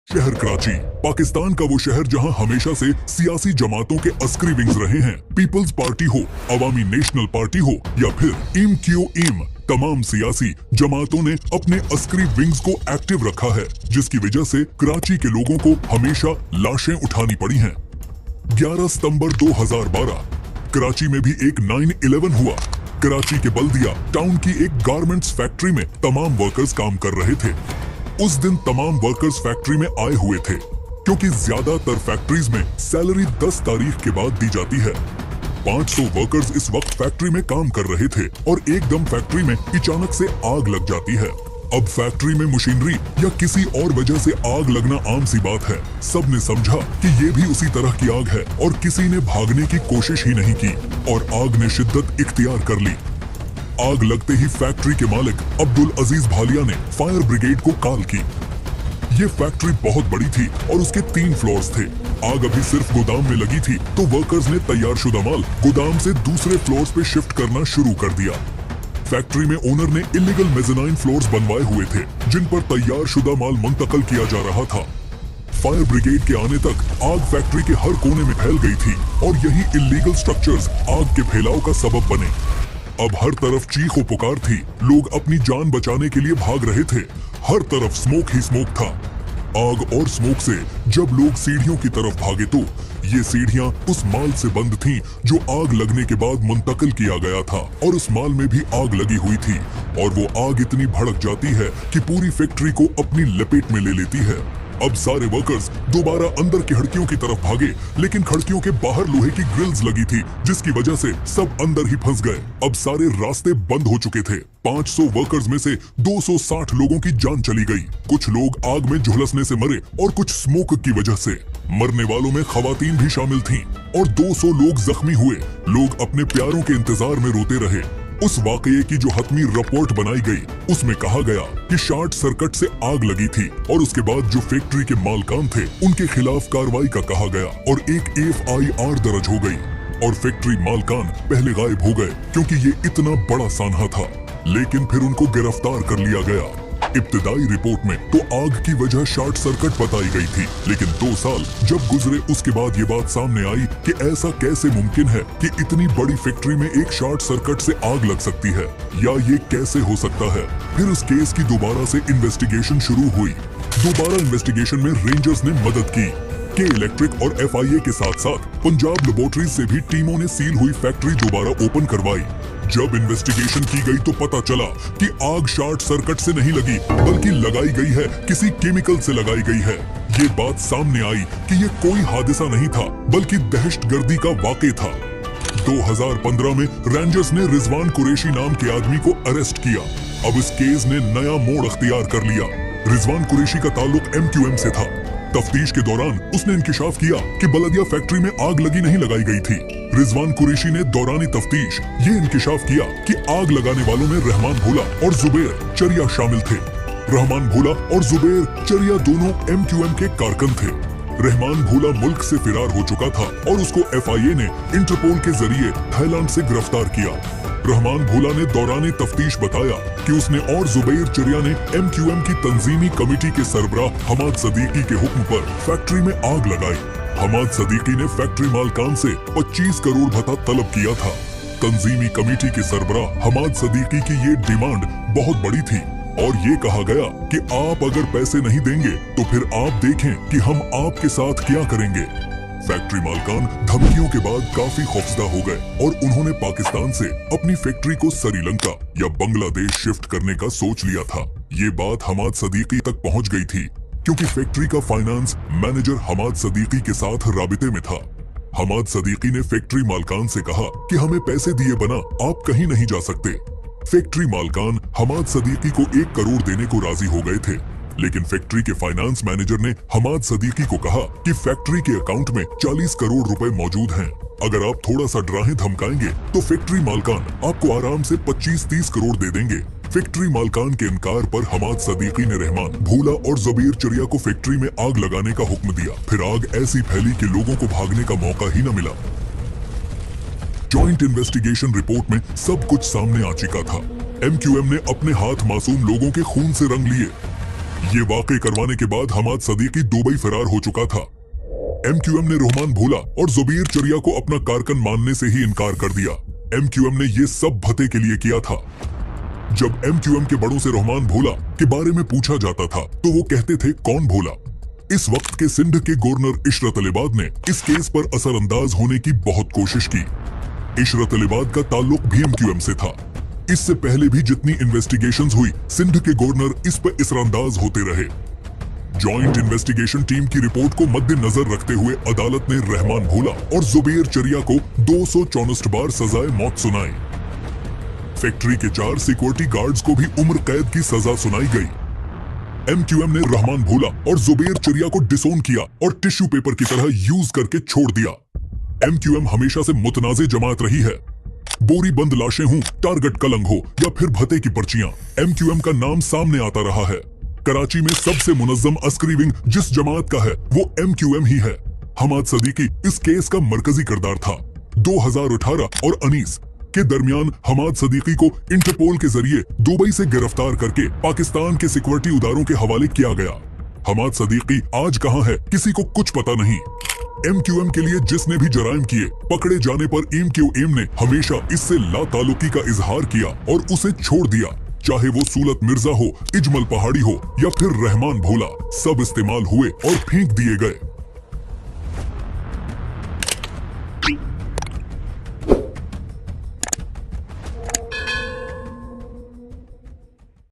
शहर कराची पाकिस्तान का वो शहर जहां हमेशा से सियासी जमातों के अस्करी विंग्स रहे हैं। पीपल्स पार्टी हो, अवामी नेशनल पार्टी हो या फिर इम, तमाम सियासी जमातों ने अपने अस्करी विंग्स को एक्टिव रखा है, जिसकी वजह से कराची के लोगों को हमेशा लाशें उठानी पड़ी हैं। 11 सितंबर 2012 कराची में भी एक 9/11 हुआ। कराची के बल्दिया टाउन की एक गारमेंट्स फैक्ट्री में तमाम वर्कर्स काम कर रहे थे। उस दिन तमाम वर्कर्स फैक्ट्री में आए हुए थे, क्योंकि ज्यादातर फैक्ट्रीज में सैलरी 10 तारीख के बाद दी जाती है। 500 वर्कर्स इस वक्त फैक्ट्री में काम कर रहे थे और एकदम फैक्ट्री में अचानक से आग लग जाती है। अब फैक्ट्री में मशीनरी या किसी और वजह से आग लगना आम सी बात है। सबने समझा कि ये भी उसी तरह की आग है और किसी ने भागने की कोशिश ही नहीं की और आग ने शिद्दत इख्तियार कर ली। आग लगते ही फैक्ट्री के मालिक अब्दुल अजीज भालिया ने फायर ब्रिगेड को कॉल की। ये फैक्ट्री बहुत बड़ी थी और उसके 3 फ्लोर्स थे। आग अभी सिर्फ गोदाम में लगी थी तो वर्कर्स ने तैयारशुदा माल गोदाम से दूसरे फ्लोर्स पे शिफ्ट करना शुरू कर दिया। फैक्ट्री में ओनर ने इलीगल मेज़ानाइन फ्लोर्स बनवाए हुए थे, जिन पर तैयारशुदा माल मुंतकिल किया जा रहा था। फायर ब्रिगेड के आने तक आग फैक्ट्री के हर कोने में फैल गई थी और यही इलीगल स्ट्रक्चर्स आग के फैलाव का सबब बने। अब हर तरफ चीखों पुकार थी, लोग अपनी जान बचाने के लिए भाग रहे थे। हर तरफ स्मोक ही स्मोक था। आग और स्मोक से जब लोग सीढ़ियों की तरफ भागे तो ये सीढ़ियां उस माल से बंद थीं जो आग लगने के बाद मुंतकिल किया गया था और उस माल में भी आग लगी हुई थी और वो आग इतनी भड़क जाती है कि पूरी फैक्ट्री को अपनी लपेट में ले लेती है। अब सारे वर्कर्स दोबारा अंदर की खिड़कियों की तरफ भागे, लेकिन खिड़कियों के बाहर लोहे की ग्रिल्स लगी थी, जिसकी वजह से सब अंदर ही फंस गए। अब सारे रास्ते बंद हो चुके थे। 500 वर्कर्स में से 260 लोगों की जान चली गई। कुछ लोग आग में झुलसने से मरे और कुछ स्मोक की वजह से। मरने वालों में खवातीन भी शामिल थीं और 200 लोग जख्मी हुए। लोग अपने प्यारों के इंतजार में रोते रहे। उस वाकये की जो हतमी रिपोर्ट बनाई गई, उसमें कहा गया कि शॉर्ट सर्किट से आग लगी थी और उसके बाद जो फैक्ट्री के मालकान थे उनके खिलाफ कार्रवाई का कहा गया और एक FIR दर्ज हो गई और फैक्ट्री मालकान पहले गायब हो गए, क्योंकि ये इतना बड़ा सानहा था। लेकिन फिर उनको गिरफ्तार कर लिया गया। इब्तिदाई रिपोर्ट में तो आग की वजह शॉर्ट सर्किट बताई गई थी, लेकिन 2 साल जब गुजरे उसके बाद ये बात सामने आई कि ऐसा कैसे मुमकिन है कि इतनी बड़ी फैक्ट्री में एक शॉर्ट सर्किट से आग लग सकती है, या ये कैसे हो सकता है। फिर उस केस की दोबारा से इन्वेस्टिगेशन शुरू हुई। दोबारा इन्वेस्टिगेशन में रेंजर्स ने मदद की। के इलेक्ट्रिक और FIA के साथ साथ पंजाब लेबोरेटरीज से भी टीमों ने सील हुई फैक्ट्री दोबारा ओपन करवाई। जब इन्वेस्टिगेशन की गई तो पता चला कि आग शॉर्ट सर्किट से नहीं लगी, बल्कि लगाई गई है किसी केमिकल से लगाई गई है। ये बात सामने आई कि ये कोई हादसा नहीं था, बल्कि दहशतगर्दी का वाक़या था। 2015 में रेंजर्स ने रिजवान कुरैशी नाम के आदमी को अरेस्ट किया। अब इस केस ने नया मोड़ अख्तियार कर लिया। रिजवान कुरैशी का ताल्लुक MQM से था। तफ्तीश के दौरान उसने इंकिशाफ किया कि बलदिया फैक्ट्री में आग लगी नहीं लगाई गई थी। रिजवान कुरैशी ने दौरानी तफ्तीश ये इंकिशाफ किया कि आग लगाने वालों में रहमान भोला और जुबैर चरिया शामिल थे। रहमान भोला और जुबैर चरिया दोनों MQM के कारकुन थे। रहमान भोला मुल्क से फिरार हो चुका था और उसको FIA ने इंटरपोल के जरिए थाईलैंड से गिरफ्तार किया। रहमान भोला ने दौरान तफ्तीश बताया कि उसने और जुबैर चरिया ने MQM की तंजीमी कमेटी के सरबराह हमाद सदीकी के हुक्म पर फैक्ट्री में आग लगाई। हमाद सदीकी ने फैक्ट्री मालकान से 25 करोड़ भत्ता तलब किया था। तंजीमी कमेटी के सरबराह हमाद सदीकी की ये डिमांड बहुत बड़ी थी और ये कहा गया कि आप अगर पैसे नहीं देंगे तो फिर आप देखें कि हम आपके साथ क्या करेंगे। फैक्ट्री मालकान धमकियों के बाद काफी खौफजदा हो गए और उन्होंने पाकिस्तान से अपनी फैक्ट्री को श्रीलंका या बांग्लादेश शिफ्ट करने का सोच लिया था। ये बात हमाद सदीकी तक पहुंच गई थी, क्योंकि फैक्ट्री का फाइनेंस मैनेजर हमाद सदीकी के साथ राबिते में था। हमाद सदीकी ने फैक्ट्री मालकान से कहा कि हमें पैसे दिए बिना आप कहीं नहीं जा सकते। फैक्ट्री मालकान हमाद सदीकी को 1 करोड़ देने को राजी हो गए थे, लेकिन फैक्ट्री के फाइनेंस मैनेजर ने हमाद सदीकी को कहा कि फैक्ट्री के अकाउंट में 40 करोड़ रुपए मौजूद हैं। अगर आप थोड़ा सा डराएं धमकाएंगे तो फैक्ट्री मालकान आपको आराम से 25-30 करोड़ दे देंगे। फैक्ट्री मालकान के इनकार पर हमाद सदीकी ने रहमान भोला और जुबैर चरिया को फैक्ट्री में आग लगाने का हुक्म दिया। फिर आग ऐसी फैली कि लोगों को भागने का मौका ही न मिला। जॉइंट इन्वेस्टिगेशन रिपोर्ट में सब कुछ सामने आ चुका था। MQM ने अपने हाथ मासूम लोगों के खून से रंग लिए। ये वाकई करवाने के बाद हमाद सदीकी दुबई फरार हो चुका था। MQM ने रहमान भोला और जुबैर चरिया को अपना कारकन मानने से ही इनकार कर दिया। MQM ने ये सब भते के लिए किया था। जब MQM के बड़ों से रहमान भोला के बारे में पूछा जाता था तो वो कहते थे कौन भोला। इस वक्त के सिंध के गवर्नर इशरत अलीबाद ने इस केस पर असरअंदाज होने की बहुत कोशिश की। इशरत अलीबाद का ताल्लुक भी MQM से था। इससे पहले भी जितनी इन्वेस्टिगेशंस हुई सिंध के गवर्नर इस पर असरअंदाज होते रहे। जॉइंट इन्वेस्टिगेशन टीम की रिपोर्ट को मद्देनजर रखते हुए अदालत ने रहमान भोला और जुबैर चरिया को 264 बार सजाए मौत सुनाई। फैक्ट्री के 4 सिक्योरिटी गार्ड्स को भी उम्र कैद की सजा सुनाई गई। MQM ने रहमान भोला और जुबैर चरिया को डिसोन किया और टिश्यू पेपर की तरह यूज करके छोड़ दिया। MQM हमेशा से मुतनाज़े जमात रही है। बोरी बंद लाशें हों, टारगेट कलंग हो या फिर भते की पर्चियां, MQM का नाम सामने आता रहा है। कराची में सबसे मुनज्जम अस्करी विंग जिस जमात का है वो MQM ही है। हमाद सदीकी इस केस का मरकजी किरदार था। 2018 और 19 के दरमियान हमाद सदीकी को इंटरपोल के जरिए दुबई से गिरफ्तार करके पाकिस्तान के सिक्योरिटी इदारों के हवाले किया गया। हमाद सदीकी आज कहां है किसी को कुछ पता नहीं। MQM के लिए जिसने भी जराइम किए पकड़े जाने पर MQM ने हमेशा इससे लाताल्लुकी का इजहार किया और उसे छोड़ दिया। चाहे वो सूलत मिर्जा हो, इजमल पहाड़ी हो या फिर रहमान भोला, सब इस्तेमाल हुए और फेंक दिए गए।